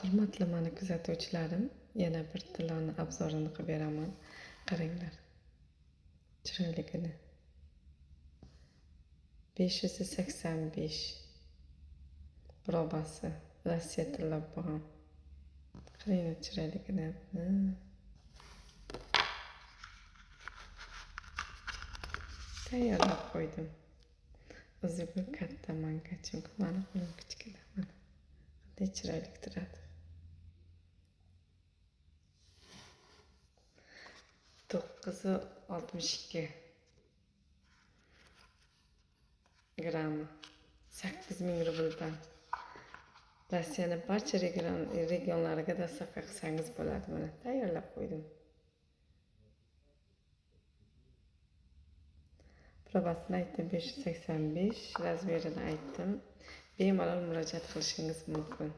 Hurmatli meni kuzatuvchilarim, yana bir tiloni obzorini qilib beraman. Qaranglar. Chiroyligini. 585 probasi Rossiya tilab bo'lgan. Qaranglar chiroyligini. Tayyorlab qo'ydim. O'ziga katta manga, chunki meni qo'lim kichkina. Qanday chiroyli turadi. 962 grammi 8000 rubldan Rossiyaning barcha regionlariga dostavka qilsangiz bo'ladi. Mana tayyorlab qo'ydim. Probasini aytdim, 585 razmerini aytdim. Bemalol murojaat qilishingiz mumkin.